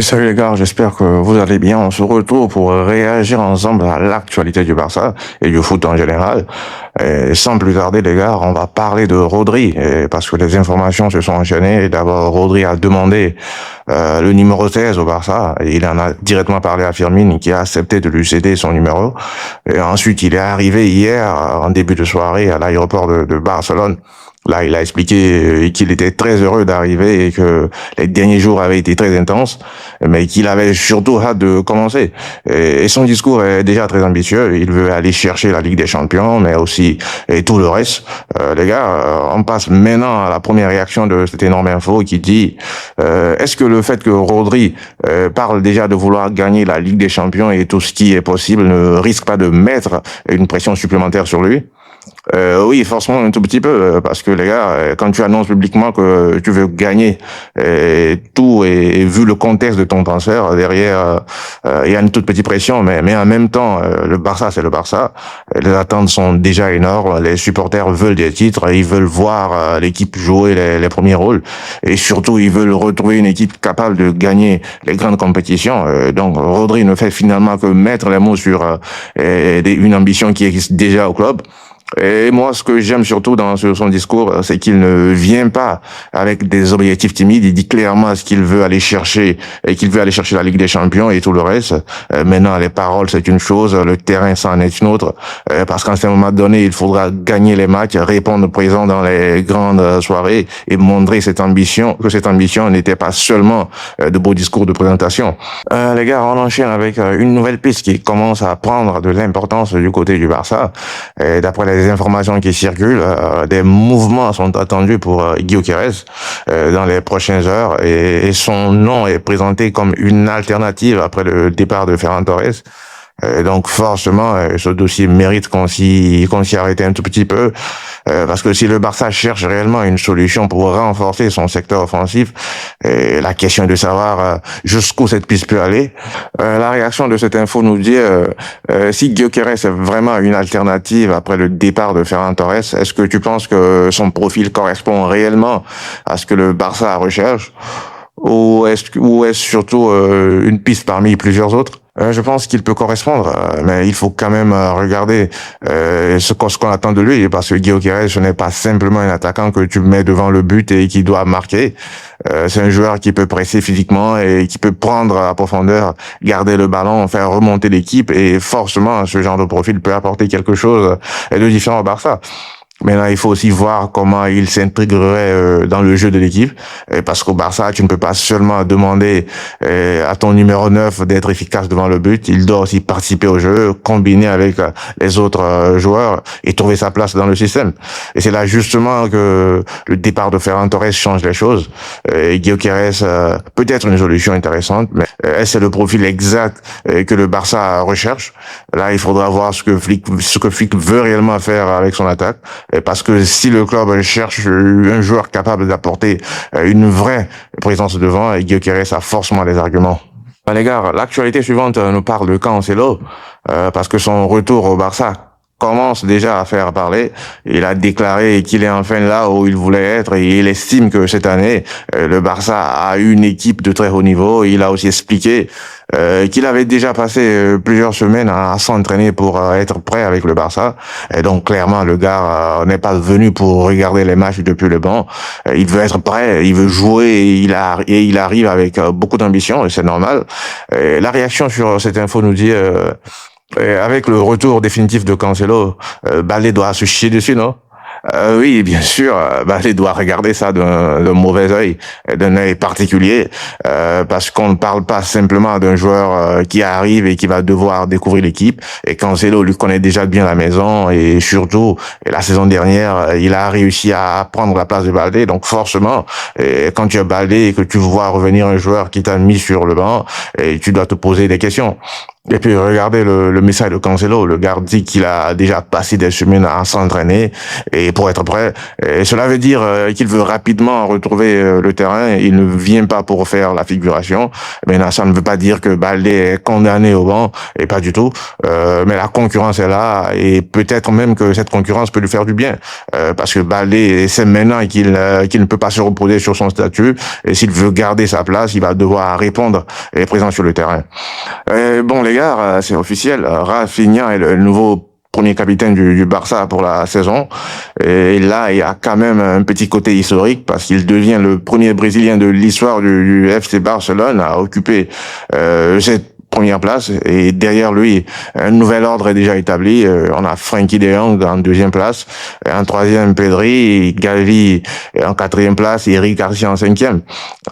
Salut les gars, j'espère que vous allez bien. On se retrouve pour réagir ensemble à l'actualité du Barça et du foot en général. Et sans plus tarder les gars, on va parler de Rodri parce que les informations se sont enchaînées. D'abord, Rodri a demandé le numéro 16 au Barça et il en a directement parlé à Firmine qui a accepté de lui céder son numéro. Et ensuite, il est arrivé hier en début de soirée à l'aéroport de Barcelone. Là, il a expliqué qu'il était très heureux d'arriver et que les derniers jours avaient été très intenses, mais qu'il avait surtout hâte de commencer. Et son discours est déjà très ambitieux. Il veut aller chercher la Ligue des Champions, mais aussi et tout le reste. Les gars, on passe maintenant à la première réaction de cette énorme info qui dit est-ce que le fait que Rodri parle déjà de vouloir gagner la Ligue des Champions et tout ce qui est possible ne risque pas de mettre une pression supplémentaire sur lui? Oui, forcément un tout petit peu, parce que les gars, quand tu annonces publiquement que tu veux gagner tout et vu le contexte de ton transfert, derrière, il y a une toute petite pression, mais en même temps, le Barça, c'est le Barça. Les attentes sont déjà énormes, les supporters veulent des titres, ils veulent voir l'équipe jouer les premiers rôles, et surtout, ils veulent retrouver une équipe capable de gagner les grandes compétitions. Donc, Rodri ne fait finalement que mettre les mots sur une ambition qui existe déjà au club. Et moi, ce que j'aime surtout dans son discours, c'est qu'il ne vient pas avec des objectifs timides. Il dit clairement ce qu'il veut aller chercher et qu'il veut aller chercher la Ligue des Champions et tout le reste. Maintenant, les paroles, c'est une chose, le terrain, ça en est une autre. Parce qu'à un moment donné, il faudra gagner les matchs, répondre présent dans les grandes soirées et montrer cette ambition, que cette ambition n'était pas seulement de beaux discours de présentation. Les gars, on enchaîne avec une nouvelle piste qui commence à prendre de l'importance du côté du Barça. Et d'après les informations qui circulent, des mouvements sont attendus pour Gyökeres dans les prochaines heures et son nom est présenté comme une alternative après le départ de Ferran Torres. Donc forcément, ce dossier mérite qu'on s'y arrête un tout petit peu, parce que si le Barça cherche réellement une solution pour renforcer son secteur offensif, la question est de savoir jusqu'où cette piste peut aller. La réaction de cette info nous dit si Gyökeres est vraiment une alternative après le départ de Ferran Torres, est-ce que tu penses que son profil correspond réellement à ce que le Barça recherche, ou est-ce surtout une piste parmi plusieurs autres? Je pense qu'il peut correspondre, mais il faut quand même regarder ce qu'on attend de lui, parce que Gyökeres, ce n'est pas simplement un attaquant que tu mets devant le but et qui doit marquer. C'est un joueur qui peut presser physiquement et qui peut prendre à profondeur, garder le ballon, faire remonter l'équipe, et forcément, ce genre de profil peut apporter quelque chose de différent au Barça. Maintenant, il faut aussi voir comment il s'intégrerait dans le jeu de l'équipe, parce qu'au Barça, tu ne peux pas seulement demander à ton numéro 9 d'être efficace devant le but, il doit aussi participer au jeu, combiner avec les autres joueurs et trouver sa place dans le système. Et c'est là justement que le départ de Ferran Torres change les choses. Gyökeres peut être une solution intéressante, mais est-ce le profil exact que le Barça recherche? Là, il faudra voir ce que Flick veut réellement faire avec son attaque. Parce que si le club cherche un joueur capable d'apporter une vraie présence devant, Gyökeres a forcément des arguments. Les gars, l'actualité suivante nous parle de Cancelo, parce que son retour au Barça commence déjà à faire parler. Il a déclaré qu'il est enfin là où il voulait être et il estime que cette année, le Barça a une équipe de très haut niveau. Il a aussi expliqué qu'il avait déjà passé plusieurs semaines à s'entraîner pour être prêt avec le Barça. Et donc clairement, le gars n'est pas venu pour regarder les matchs depuis le banc. Il veut être prêt, il veut jouer et il arrive avec beaucoup d'ambition et c'est normal. La réaction sur cette info nous dit avec le retour définitif de Cancelo, Balé doit se chier dessus, non? Oui, bien sûr, Balé doit regarder ça d'un mauvais œil, d'un œil particulier, parce qu'on ne parle pas simplement d'un joueur qui arrive et qui va devoir découvrir l'équipe. Et Cancelo lui connaît déjà bien la maison et surtout, la saison dernière, il a réussi à prendre la place de Balde. Donc forcément, quand tu as Balde et que tu vois revenir un joueur qui t'a mis sur le banc, et tu dois te poser des questions. Et puis regardez le message de Cancelo. Le gars dit qu'il a déjà passé des semaines à s'entraîner et pour être prêt. Et cela veut dire qu'il veut rapidement retrouver le terrain. Il ne vient pas pour faire la figuration. Maintenant, ça ne veut pas dire que Baldé est condamné au banc, et pas du tout. Mais la concurrence est là et peut-être même que cette concurrence peut lui faire du bien. Parce que Baldé sait maintenant qu'il ne peut pas se reposer sur son statut. Et s'il veut garder sa place, il va devoir répondre et être présent sur le terrain. Bon, les gars, c'est officiel. Rafinha est le nouveau premier capitaine du Barça pour la saison. Et là, il y a quand même un petit côté historique parce qu'il devient le premier Brésilien de l'histoire du FC Barcelone à occuper cette première place. Et derrière lui, un nouvel ordre est déjà établi. On a Frenkie de Jong en deuxième place, en troisième Pedri, Gavi en quatrième place, et Eric Garcia en cinquième.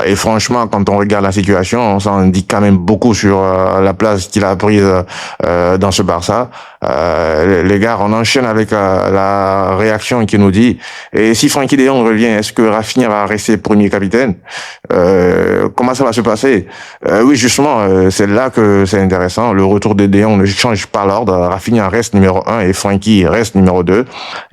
Et franchement, quand on regarde la situation, on s'en dit quand même beaucoup sur la place qu'il a prise dans ce Barça. Les gars, on enchaîne avec la réaction qui nous dit, et si Frenkie de Jong revient, est-ce que Rafinha va rester premier capitaine? Comment ça va se passer? Oui, justement, c'est là que c'est intéressant. Le retour de Jong ne change pas l'ordre. Rafinha reste numéro 1 et Frenkie reste numéro 2.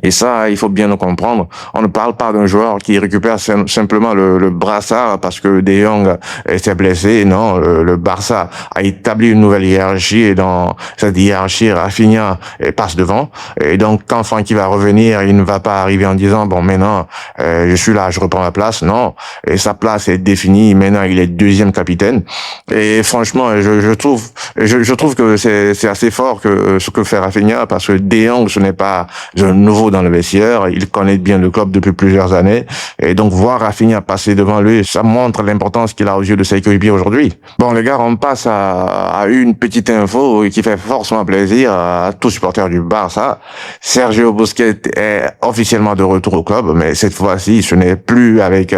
Et ça, il faut bien le comprendre. On ne parle pas d'un joueur qui récupère simplement le brassard parce que De Jong s'est blessé. Non, le Barça a établi une nouvelle hiérarchie et dans cette hiérarchie, Rafinha passe devant. Et donc, quand Frenkie va revenir, il ne va pas arriver en disant, bon, maintenant, je suis là, je reprends ma place. Non. Et sa place est définie. Maintenant, il est deuxième capitaine. Et franchement, je trouve que c'est assez fort que ce que fait Rafinha parce que De Jong, ce n'est pas un nouveau dans le vestiaire. Il connaît bien le club depuis plusieurs années. Et donc, voir Rafinha passer devant lui, ça montre l'importance qu'il a aux yeux de ses coéquipiers aujourd'hui. Bon, les gars, on passe à une petite info qui fait forcément plaisir à tous supporters du Barça. Sergio Busquets est officiellement de retour au club, mais cette fois-ci, ce n'est plus avec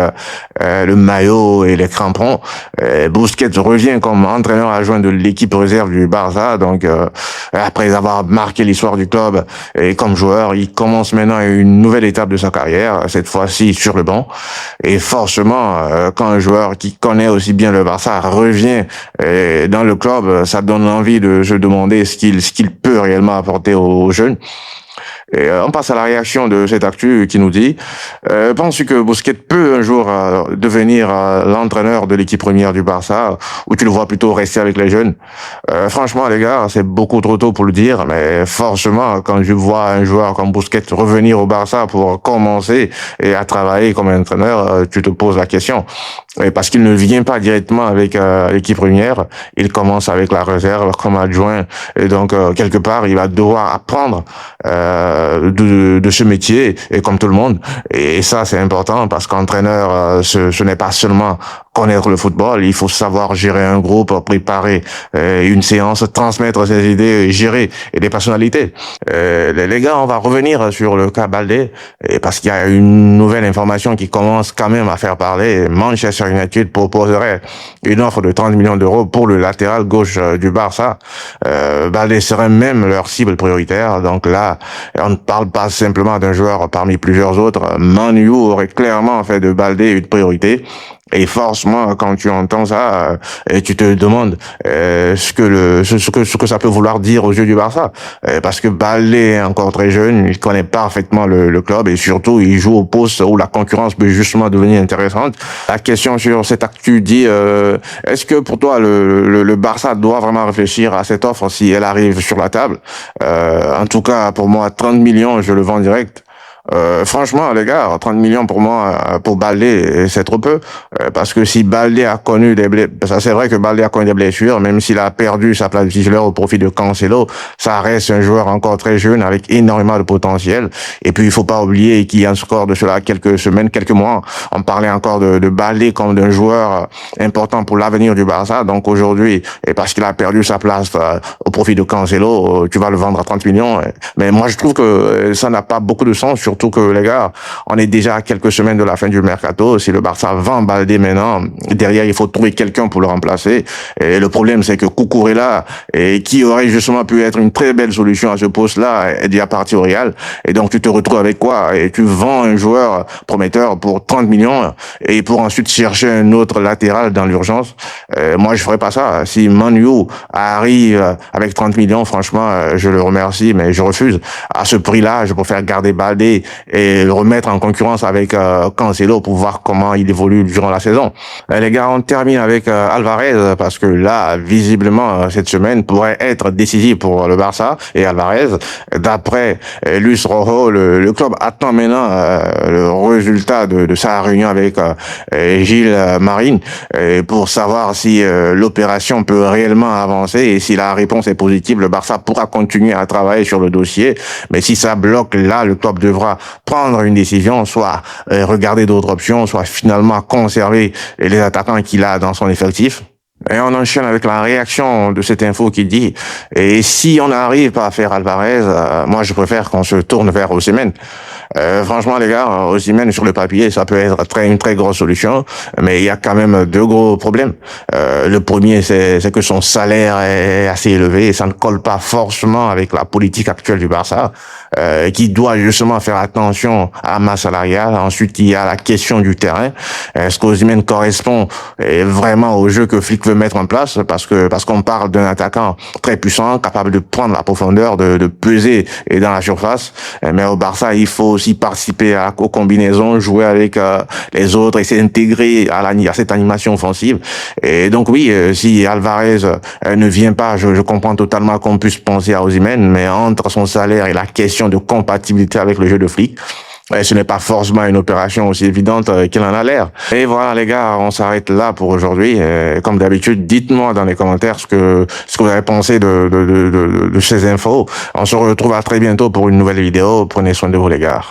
le maillot et les crampons. Busquets revient comme entraîneur adjoint de l'équipe réserve du Barça. Donc, après avoir marqué l'histoire du club et comme joueur, il commence maintenant une nouvelle étape de sa carrière, cette fois-ci sur le banc. Et forcément, quand un joueur qui connaît aussi bien le Barça revient dans le club, ça donne envie de se demander ce qu'il peut réellement apporter aux jeunes. Et on passe à la réaction de cette actu qui nous dit penses-tu que Busquets peut un jour devenir l'entraîneur de l'équipe première du Barça ou tu le vois plutôt rester avec les jeunes? Franchement, les gars, c'est beaucoup trop tôt pour le dire, mais forcément, quand je vois un joueur comme Busquets revenir au Barça pour commencer et à travailler comme entraîneur, tu te poses la question. Et parce qu'il ne vient pas directement avec l'équipe première, il commence avec la réserve comme adjoint. Et donc, quelque part, il va devoir apprendre de ce métier, et comme tout le monde. Et ça, c'est important parce qu'entraîneur, ce n'est pas seulement connaître le football, il faut savoir gérer un groupe, préparer une séance, transmettre ses idées, gérer des personnalités. Les gars, on va revenir sur le cas Baldé, parce qu'il y a une nouvelle information qui commence quand même à faire parler. Manchester United proposerait une offre de 30 millions d'euros pour le latéral gauche du Barça. Baldé serait même leur cible prioritaire. Donc là, on ne parle pas simplement d'un joueur parmi plusieurs autres. Man U aurait clairement fait de Baldé une priorité. Et forcément, quand tu entends ça, et tu te demandes ce que ça peut vouloir dire aux yeux du Barça, parce que Baldé est encore très jeune, il connaît parfaitement le club et surtout il joue au poste où la concurrence peut justement devenir intéressante. La question sur cette actu dit est-ce que pour toi le Barça doit vraiment réfléchir à cette offre si elle arrive sur la table? En tout cas, pour moi, 30 millions, je le vends direct. Franchement, les gars, 30 millions pour moi, pour Baldé, c'est trop peu. Parce que si Baldé a connu des blessures, c'est vrai que Baldé a connu des blessures, même s'il a perdu sa place de titulaire au profit de Cancelo, ça reste un joueur encore très jeune avec énormément de potentiel. Et puis, il faut pas oublier qu'il y a encore de cela quelques semaines, quelques mois, on parlait encore de Baldé comme d'un joueur important pour l'avenir du Barça. Donc aujourd'hui, et parce qu'il a perdu sa place au profit de Cancelo, tu vas le vendre à 30 millions. Mais moi, je trouve que ça n'a pas beaucoup de sens, surtout surtout que les gars, on est déjà à quelques semaines de la fin du mercato. Si le Barça vend Baldé maintenant, derrière il faut trouver quelqu'un pour le remplacer. Et le problème c'est que Cucurella, et qui aurait justement pu être une très belle solution à ce poste-là, est déjà parti au Real. Et donc tu te retrouves avec quoi? Et tu vends un joueur prometteur pour 30 millions et pour ensuite chercher un autre latéral dans l'urgence. Moi je ferais pas ça. Si Manu arrive avec 30 millions, franchement, je le remercie, mais je refuse. À ce prix-là, je préfère garder Baldé et le remettre en concurrence avec Cancelo pour voir comment il évolue durant la saison. Les gars, on termine avec Alvarez parce que là, visiblement, cette semaine pourrait être décisive pour le Barça et Alvarez. D'après Luis Rojo, le club attend maintenant le résultat de sa réunion avec Gilles Marine pour savoir si l'opération peut réellement avancer, et si la réponse est positive, le Barça pourra continuer à travailler sur le dossier. Mais si ça bloque, là, le club devra prendre une décision, soit regarder d'autres options, soit finalement conserver les attaquants qu'il a dans son effectif. Et on enchaîne avec la réaction de cette info qui dit: et si on n'arrive pas à faire Alvarez, moi je préfère qu'on se tourne vers Osimhen. Franchement les gars, Osimhen sur le papier, ça peut être une très grosse solution, mais il y a quand même deux gros problèmes. Le premier, c'est que son salaire est assez élevé et ça ne colle pas forcément avec la politique actuelle du Barça, qui doit justement faire attention à la masse salariale. Ensuite, il y a la question du terrain. Est-ce qu'Osimhen correspond vraiment au jeu que Flick veut mettre en place? Parce qu'on parle d'un attaquant très puissant, capable de prendre la profondeur, de peser et dans la surface. Mais au Barça, il faut aussi participer aux combinaisons, jouer avec les autres et s'intégrer à cette animation offensive. Et donc oui, si Alvarez ne vient pas, je comprends totalement qu'on puisse penser à Osimhen, mais entre son salaire et la question de compatibilité avec le jeu de Flick, ce n'est pas forcément une opération aussi évidente qu'il en a l'air. Et voilà les gars, on s'arrête là pour aujourd'hui. Comme d'habitude, dites-moi dans les commentaires ce que vous avez pensé de ces infos. On se retrouve à très bientôt pour une nouvelle vidéo. Prenez soin de vous les gars.